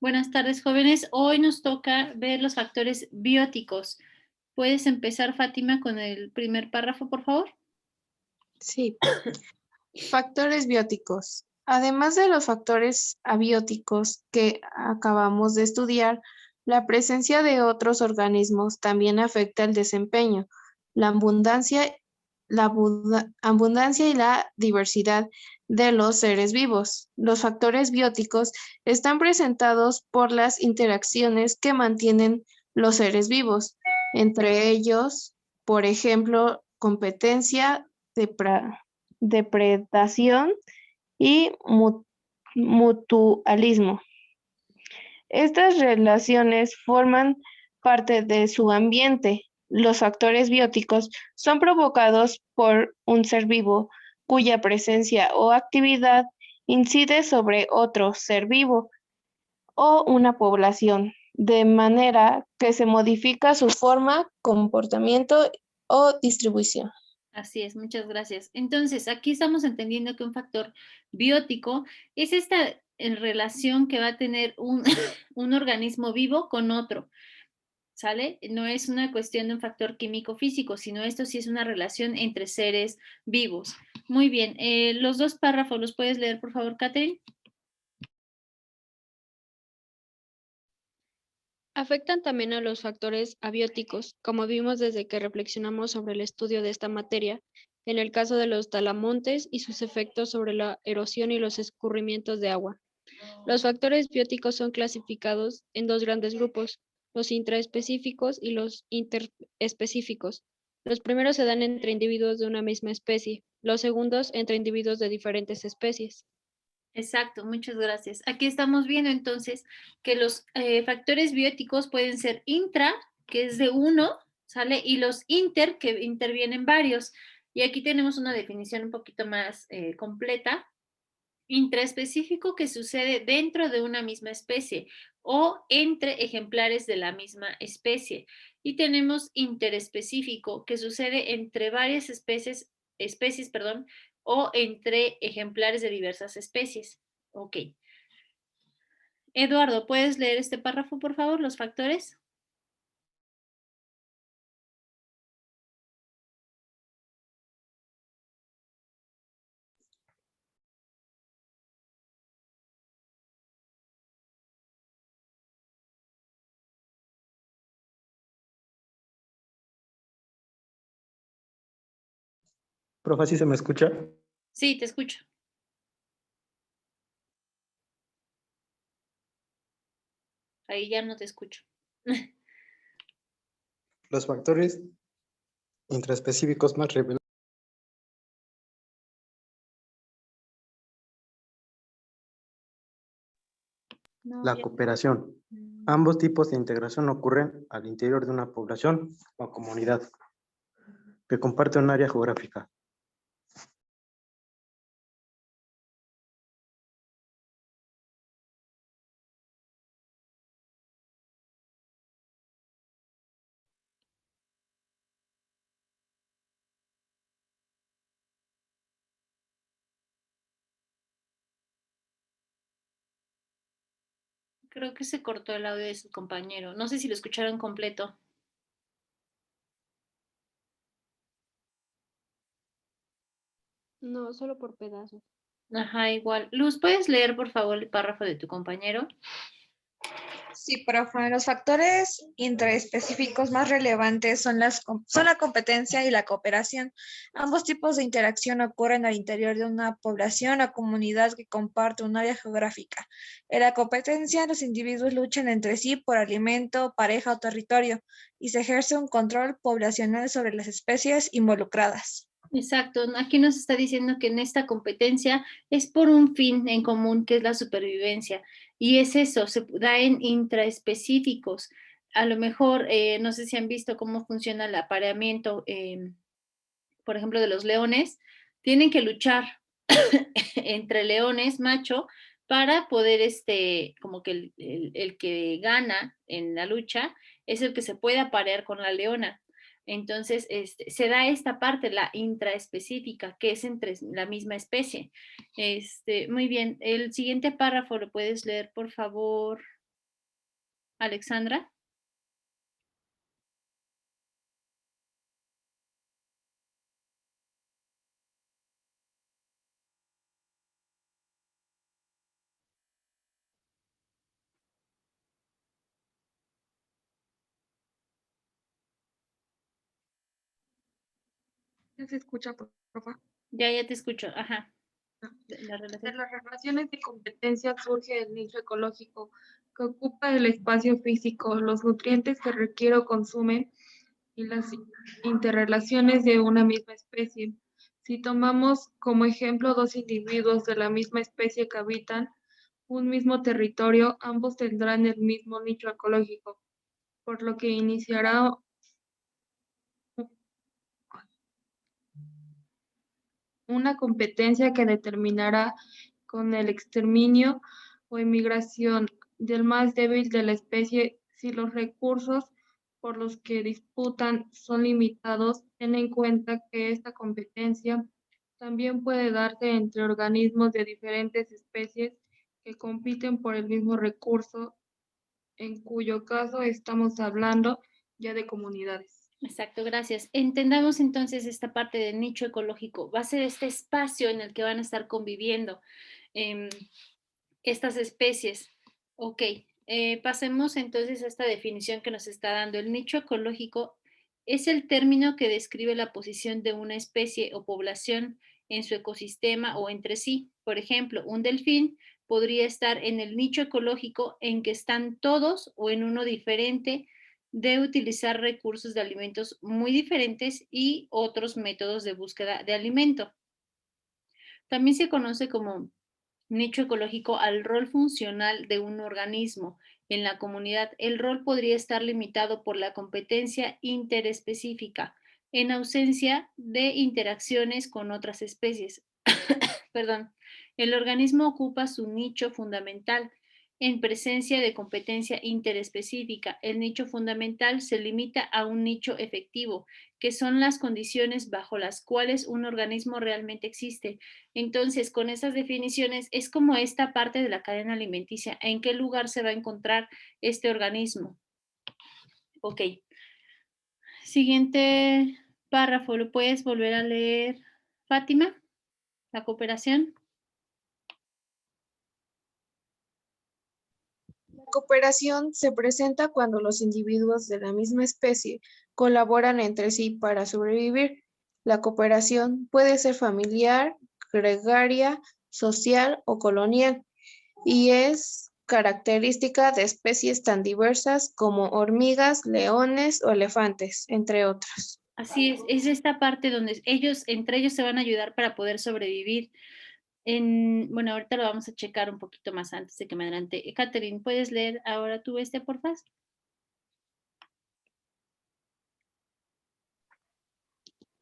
Buenas tardes, jóvenes. Hoy nos toca ver los factores bióticos. ¿Puedes empezar, Fátima, con el primer párrafo, por favor? Sí. Factores bióticos. Además de los factores abióticos que acabamos de estudiar, la presencia de otros organismos también afecta el desempeño, la abundancia y la diversidad de los seres vivos. Los factores bióticos están presentados por las interacciones que mantienen los seres vivos, entre ellos, por ejemplo, competencia, depredación y mutualismo. Estas relaciones forman parte de su ambiente. Los factores bióticos son provocados por un ser vivo cuya presencia o actividad incide sobre otro ser vivo o una población, de manera que se modifica su forma, comportamiento o distribución. Así es, muchas gracias. Entonces, aquí estamos entendiendo que un factor biótico es esta relación que va a tener un, un organismo vivo con otro, ¿sale? No es una cuestión de un factor químico físico, sino esto sí es una relación entre seres vivos. Muy bien, los dos párrafos los puedes leer, por favor, Catherine. Afectan también a los factores abióticos, como vimos desde que reflexionamos sobre el estudio de esta materia, en el caso de los talamontes y sus efectos sobre la erosión y los escurrimientos de agua. Los factores bióticos son clasificados en dos grandes grupos, los intraespecíficos y los interespecíficos. Los primeros se dan entre individuos de una misma especie, los segundos entre individuos de diferentes especies. Exacto, muchas gracias. Aquí estamos viendo entonces que los factores bióticos pueden ser intra, que es de uno, ¿sale? Y los inter, que intervienen varios. Y aquí tenemos una definición un poquito más completa. Intraespecífico, que sucede dentro de una misma especie o entre ejemplares de la misma especie. Y tenemos interespecífico, que sucede entre varias especies, perdón, o entre ejemplares de diversas especies. Ok. Eduardo, ¿puedes leer este párrafo, por favor, los factores? Profe, ¿sí se me escucha? Sí, te escucho. Ahí ya no te escucho. Los factores intraespecíficos más relevantes. No, La ya. cooperación. Ambos tipos de integración ocurren al interior de una población o comunidad que comparte un área geográfica. Creo que se cortó el audio de su compañero. No sé si lo escucharon completo. No, solo por pedazos. Ajá, igual. Luz, ¿puedes leer, por favor, el párrafo de tu compañero? Sí, profe, los factores intraespecíficos más relevantes son la competencia y la cooperación. Ambos tipos de interacción ocurren al interior de una población o comunidad que comparte un área geográfica. En la competencia, los individuos luchan entre sí por alimento, pareja o territorio, y se ejerce un control poblacional sobre las especies involucradas. Exacto. Aquí nos está diciendo que en esta competencia es por un fin en común, que es la supervivencia. Y es eso, se da en intraespecíficos. A lo mejor, no sé si han visto cómo funciona el apareamiento, por ejemplo, de los leones. Tienen que luchar entre leones macho para poder, como que el que gana en la lucha es el que se puede aparear con la leona. Entonces, se da esta parte, la intraespecífica, que es entre la misma especie. Muy bien, el siguiente párrafo lo puedes leer, por favor, Alexandra. ¿Ya se escucha, profa? Ya te escucho. Ajá. De La relación. las relaciones de competencia surge el nicho ecológico, que ocupa el espacio físico, los nutrientes que requiere o consume y las interrelaciones de una misma especie. Si tomamos como ejemplo dos individuos de la misma especie que habitan un mismo territorio, ambos tendrán el mismo nicho ecológico, por lo que iniciará una competencia que determinará con el exterminio o emigración del más débil de la especie si los recursos por los que disputan son limitados. Ten en cuenta que esta competencia también puede darse entre organismos de diferentes especies que compiten por el mismo recurso, en cuyo caso estamos hablando ya de comunidades. Exacto, gracias. Entendamos entonces esta parte del nicho ecológico. Va a ser este espacio en el que van a estar conviviendo estas especies. Ok, pasemos entonces a esta definición que nos está dando. El nicho ecológico es el término que describe la posición de una especie o población en su ecosistema o entre sí. Por ejemplo, un delfín podría estar en el nicho ecológico en que están todos o en uno diferente de utilizar recursos de alimentos muy diferentes y otros métodos de búsqueda de alimento. También se conoce como nicho ecológico al rol funcional de un organismo en la comunidad. El rol podría estar limitado por la competencia interespecífica en ausencia de interacciones con otras especies. Perdón. El organismo ocupa su nicho fundamental en presencia de competencia interespecífica. El nicho fundamental se limita a un nicho efectivo, que son las condiciones bajo las cuales un organismo realmente existe. Entonces, con estas definiciones, es como esta parte de la cadena alimenticia. ¿En qué lugar se va a encontrar este organismo? Ok. Siguiente párrafo, ¿lo puedes volver a leer, Fátima? La cooperación. La cooperación se presenta cuando los individuos de la misma especie colaboran entre sí para sobrevivir. La cooperación puede ser familiar, gregaria, social o colonial y es característica de especies tan diversas como hormigas, leones o elefantes, entre otros. Así es esta parte donde ellos, entre ellos se van a ayudar para poder sobrevivir. Bueno, ahorita lo vamos a checar un poquito más antes de que me adelante. Catherine, ¿puedes leer ahora tú por favor?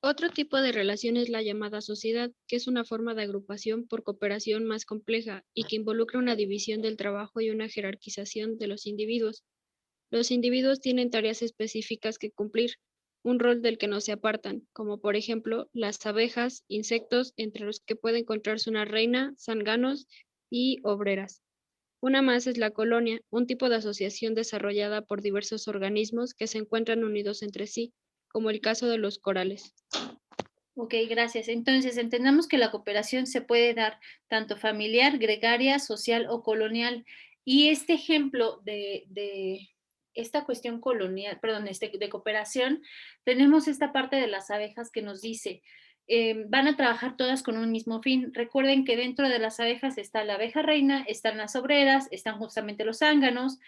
Otro tipo de relación es la llamada sociedad, que es una forma de agrupación por cooperación más compleja y que involucra una división del trabajo y una jerarquización de los individuos. Los individuos tienen tareas específicas que cumplir, un rol del que no se apartan, como por ejemplo las abejas, insectos, entre los que puede encontrarse una reina, zánganos y obreras. Una más es la colonia, un tipo de asociación desarrollada por diversos organismos que se encuentran unidos entre sí, como el caso de los corales. Ok, gracias. Entonces, entendamos que la cooperación se puede dar tanto familiar, gregaria, social o colonial. Y este ejemplo de esta cuestión colonial, perdón, de cooperación, tenemos esta parte de las abejas que nos dice, van a trabajar todas con un mismo fin. Recuerden que dentro de las abejas está la abeja reina, están las obreras, están justamente los zánganos.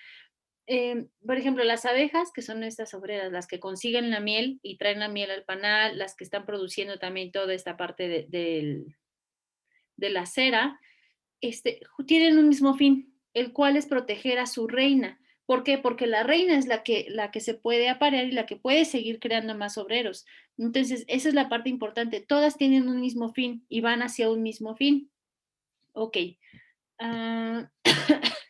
Por ejemplo, las abejas, que son estas obreras, las que consiguen la miel y traen la miel al panal, las que están produciendo también toda esta parte de la cera, tienen un mismo fin, el cual es proteger a su reina. ¿Por qué? Porque la reina es la que se puede aparear y la que puede seguir creando más obreros. Entonces, esa es la parte importante. Todas tienen un mismo fin y van hacia un mismo fin. Ok.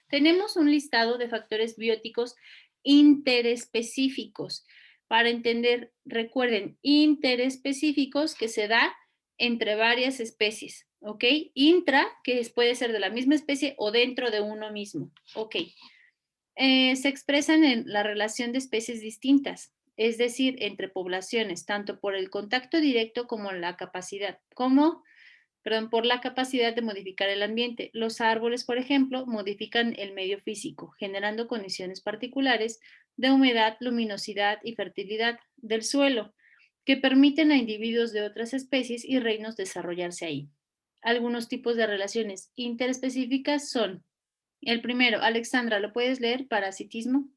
Tenemos un listado de factores bióticos interespecíficos. Para entender, recuerden, interespecíficos que se da entre varias especies, ¿ok? Intra, que puede ser de la misma especie o dentro de uno mismo, ¿ok? Se expresan en la relación de especies distintas, es decir, entre poblaciones, tanto por el contacto directo como por la capacidad de modificar el ambiente. Los árboles, por ejemplo, modifican el medio físico, generando condiciones particulares de humedad, luminosidad y fertilidad del suelo, que permiten a individuos de otras especies y reinos desarrollarse ahí. Algunos tipos de relaciones interespecíficas son: el primero, Alexandra, ¿lo puedes leer? Parasitismo.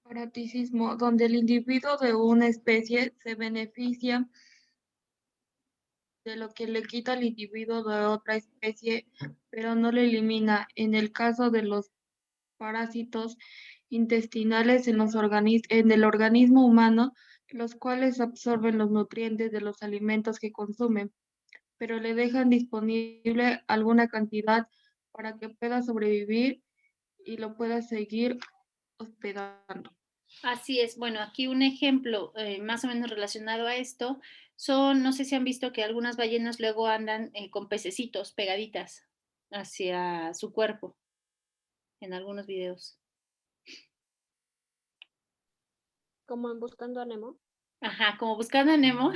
Parasitismo, donde el individuo de una especie se beneficia de lo que le quita al individuo de otra especie, pero no le elimina. En el caso de los parásitos intestinales en el organismo humano, los cuales absorben los nutrientes de los alimentos que consumen, pero le dejan disponible alguna cantidad para que pueda sobrevivir y lo pueda seguir hospedando. Así es. Bueno, aquí un ejemplo más o menos relacionado a esto son, no sé si han visto que algunas ballenas luego andan con pececitos pegaditas hacia su cuerpo en algunos videos. Como en Buscando a Nemo. Ajá, como Buscando a Nemo.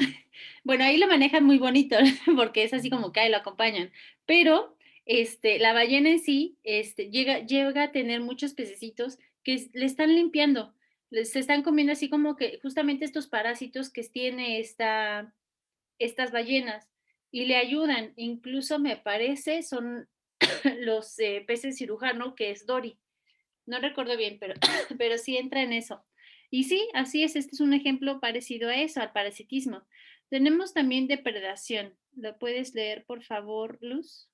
Bueno, ahí lo manejan muy bonito, porque es así como que ahí lo acompañan. Pero la ballena en sí llega a tener muchos pececitos que le están limpiando. Se están comiendo así como que justamente estos parásitos que tiene estas ballenas y le ayudan. Incluso me parece son los peces cirujano, que es Dory. No recuerdo bien, pero, pero sí entra en eso. Y sí, así es, este es un ejemplo parecido a eso, al parasitismo. Tenemos también depredación. ¿Lo puedes leer, por favor, Luz?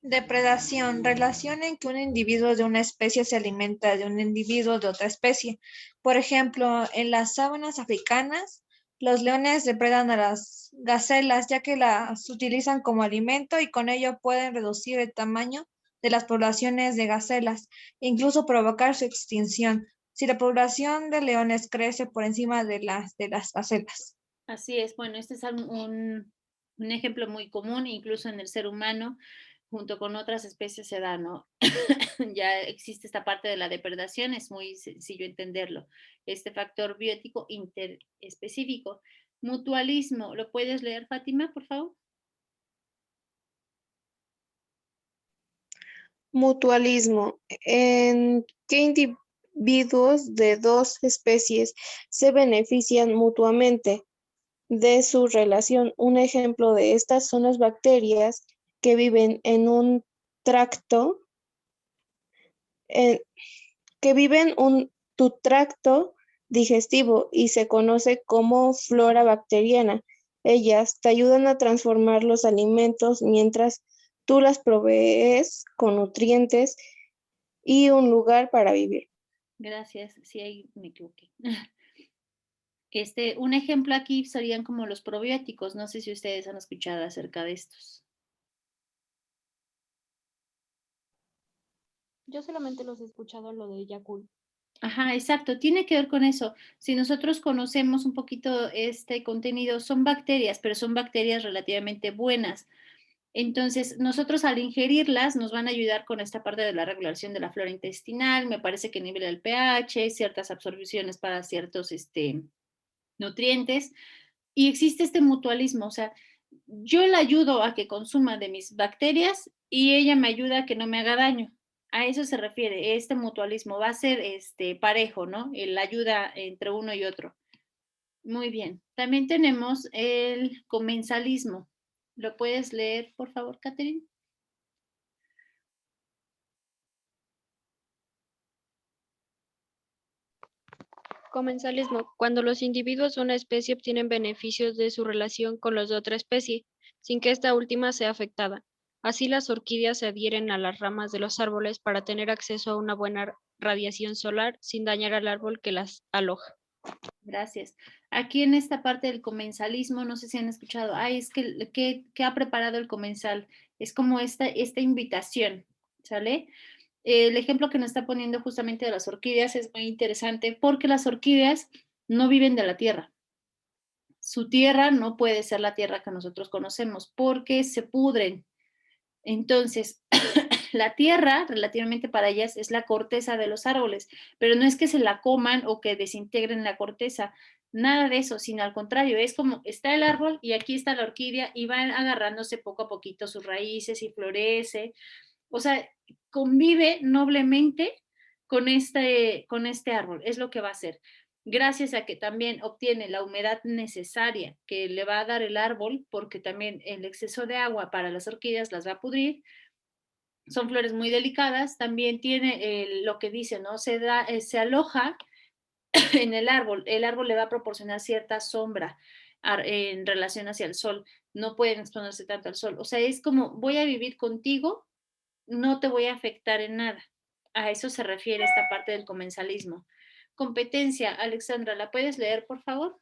Depredación, relación en que un individuo de una especie se alimenta de un individuo de otra especie. Por ejemplo, en las sabanas africanas, los leones depredan a las gacelas ya que las utilizan como alimento y con ello pueden reducir el tamaño de las poblaciones de gacelas e incluso provocar su extinción si la población de leones crece por encima de las gacelas. Así es, bueno, este es un ejemplo muy común, incluso en el ser humano, junto con otras especies se da, ¿no? Ya existe esta parte de la depredación, es muy sencillo entenderlo. Este factor biótico interespecífico. Mutualismo, ¿lo puedes leer, Fátima, por favor? Mutualismo, en que individuos de dos especies se benefician mutuamente de su relación. Un ejemplo de estas son las bacterias que viven en un tracto, en- que viven tu tracto digestivo y se conoce como flora bacteriana. Ellas te ayudan a transformar los alimentos mientras tú las provees con nutrientes y un lugar para vivir. Gracias, sí, ahí me equivoqué. Un ejemplo aquí serían como los probióticos. No sé si ustedes han escuchado acerca de estos. Yo solamente los he escuchado lo de Yakult. Ajá, exacto, tiene que ver con eso. Si nosotros conocemos un poquito este contenido, son bacterias, pero son bacterias relativamente buenas. Entonces, nosotros al ingerirlas nos van a ayudar con esta parte de la regulación de la flora intestinal, me parece que nivela el pH, ciertas absorciones para ciertos nutrientes, y existe este mutualismo, o sea, yo la ayudo a que consuma de mis bacterias y ella me ayuda a que no me haga daño. A eso se refiere, este mutualismo va a ser parejo, ¿no? La ayuda entre uno y otro. Muy bien. También tenemos el comensalismo. ¿Lo puedes leer, por favor, Catherine? Comensalismo, cuando los individuos de una especie obtienen beneficios de su relación con los de otra especie, sin que esta última sea afectada. Así las orquídeas se adhieren a las ramas de los árboles para tener acceso a una buena radiación solar sin dañar al árbol que las aloja. Gracias. Aquí en esta parte del comensalismo, no sé si han escuchado, ay, es que ¿qué ha preparado el comensal? Es como esta invitación, ¿sale? El ejemplo que nos está poniendo justamente de las orquídeas es muy interesante porque las orquídeas no viven de la tierra, su tierra no puede ser la tierra que nosotros conocemos porque se pudren. Entonces, la tierra, relativamente para ellas, es la corteza de los árboles, pero no es que se la coman o que desintegren la corteza, nada de eso, sino al contrario, es como está el árbol y aquí está la orquídea y van agarrándose poco a poquito sus raíces y florece. O sea, convive noblemente con este árbol, es lo que va a hacer. Gracias a que también obtiene la humedad necesaria que le va a dar el árbol, porque también el exceso de agua para las orquídeas las va a pudrir. Son flores muy delicadas, también tiene lo que dice, ¿no? Se aloja en el árbol le va a proporcionar cierta sombra en relación hacia el sol, no pueden exponerse tanto al sol, o sea, es como voy a vivir contigo, no te voy a afectar en nada. A eso se refiere esta parte del comensalismo. Competencia, Alexandra, ¿la puedes leer, por favor?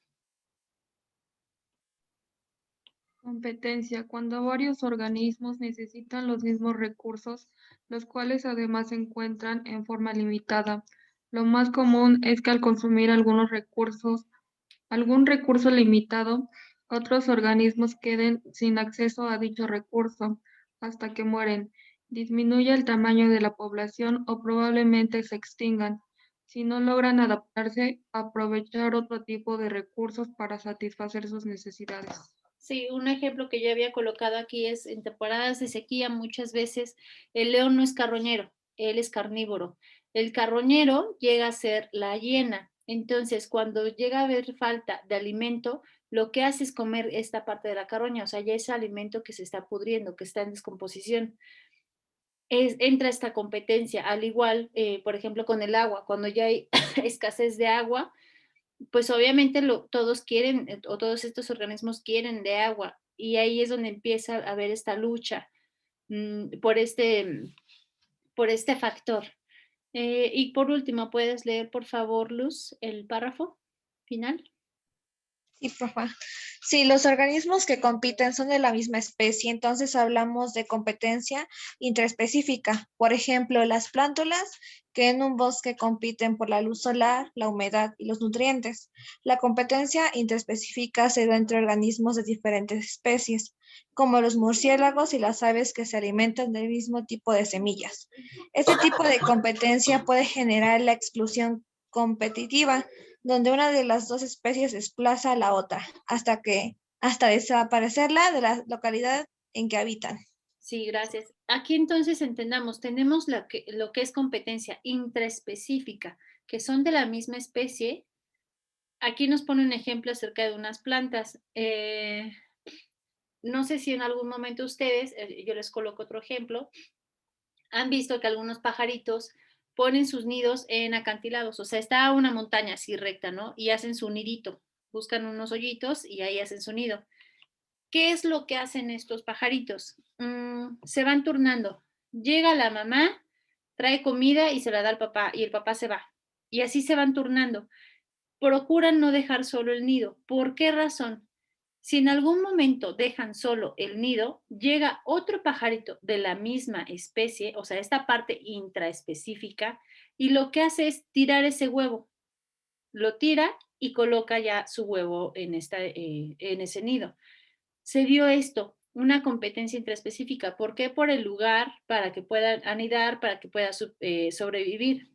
Competencia, cuando varios organismos necesitan los mismos recursos, los cuales además se encuentran en forma limitada. Lo más común es que al consumir algún recurso limitado, otros organismos queden sin acceso a dicho recurso hasta que mueren, disminuye el tamaño de la población o probablemente se extingan si no logran adaptarse a aprovechar otro tipo de recursos para satisfacer sus necesidades. Sí, un ejemplo que yo había colocado aquí es en temporadas de sequía muchas veces el león no es carroñero, él es carnívoro. El carroñero llega a ser la hiena. Entonces, cuando llega a haber falta de alimento, lo que hace es comer esta parte de la carroña, o sea, ya es alimento que se está pudriendo, que está en descomposición. Entra esta competencia, al igual, por ejemplo, con el agua, cuando ya hay escasez de agua, pues obviamente todos quieren, o todos estos organismos quieren de agua, y ahí es donde empieza a haber esta lucha por este factor. Y por último, ¿puedes leer, por favor, Luz, el párrafo final? Sí, profa. Si los organismos que compiten son de la misma especie, entonces hablamos de competencia intraespecífica. Por ejemplo, las plántulas que en un bosque compiten por la luz solar, la humedad y los nutrientes. La competencia intraespecífica se da entre organismos de diferentes especies, como los murciélagos y las aves que se alimentan del mismo tipo de semillas. Este tipo de competencia puede generar la exclusión competitiva, donde una de las dos especies desplaza a la otra hasta desaparecerla de la localidad en que habitan. Sí, gracias. Aquí entonces entendamos, tenemos lo que es competencia intraespecífica, que son de la misma especie. Aquí nos pone un ejemplo acerca de unas plantas. No sé si en algún momento ustedes, yo les coloco otro ejemplo, han visto que algunos pajaritos ponen sus nidos en acantilados, o sea, está una montaña así recta, ¿no? Y hacen su nidito, buscan unos hoyitos y ahí hacen su nido. ¿Qué es lo que hacen estos pajaritos? Se van turnando. Llega la mamá, trae comida y se la da al papá y el papá se va. Y así se van turnando. Procuran no dejar solo el nido. ¿Por qué razón? Si en algún momento dejan solo el nido, llega otro pajarito de la misma especie, o sea, esta parte intraespecífica, y lo que hace es tirar ese huevo. Lo tira y coloca ya su huevo en ese nido. Se dio esto, una competencia intraespecífica. ¿Por qué? Por el lugar, para que puedan anidar, para que pueda sobrevivir.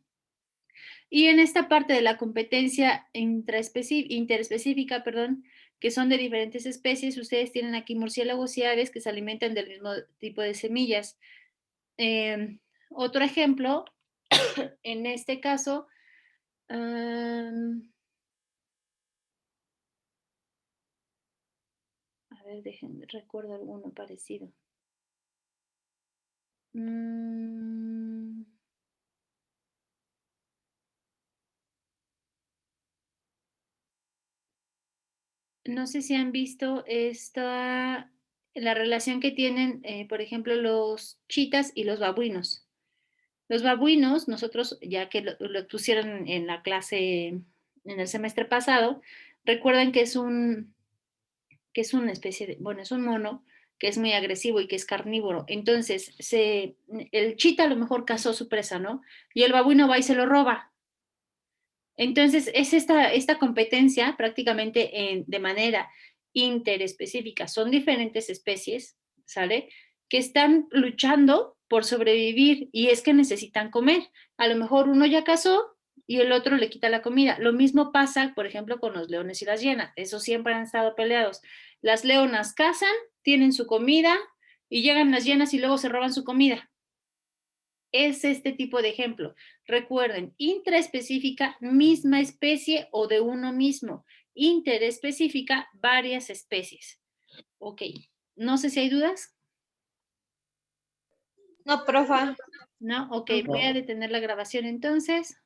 Y en esta parte de la competencia interespecífica, perdón, que son de diferentes especies, ustedes tienen aquí murciélagos y aves que se alimentan del mismo tipo de semillas. Otro ejemplo, en este caso, a ver, déjenme, recuerdo alguno parecido. No sé si han visto la relación que tienen, por ejemplo, los chitas y los babuinos. Los babuinos, nosotros, ya que lo pusieron en la clase en el semestre pasado, recuerdan que es una especie de, bueno, es un mono que es muy agresivo y que es carnívoro. Entonces, el chita a lo mejor cazó su presa, ¿no? Y el babuino va y se lo roba. Entonces, es esta competencia prácticamente de manera interespecífica. Son diferentes especies, ¿sale? Que están luchando por sobrevivir y es que necesitan comer. A lo mejor uno ya cazó y el otro le quita la comida. Lo mismo pasa, por ejemplo, con los leones y las hienas. Esos siempre han estado peleados. Las leonas cazan, tienen su comida y llegan las hienas y luego se roban su comida. Es este tipo de ejemplo. Recuerden, intraespecífica, misma especie o de uno mismo. Interespecífica, varias especies. Ok, no sé si hay dudas. No, profa. ¿No? Ok, voy a detener la grabación entonces.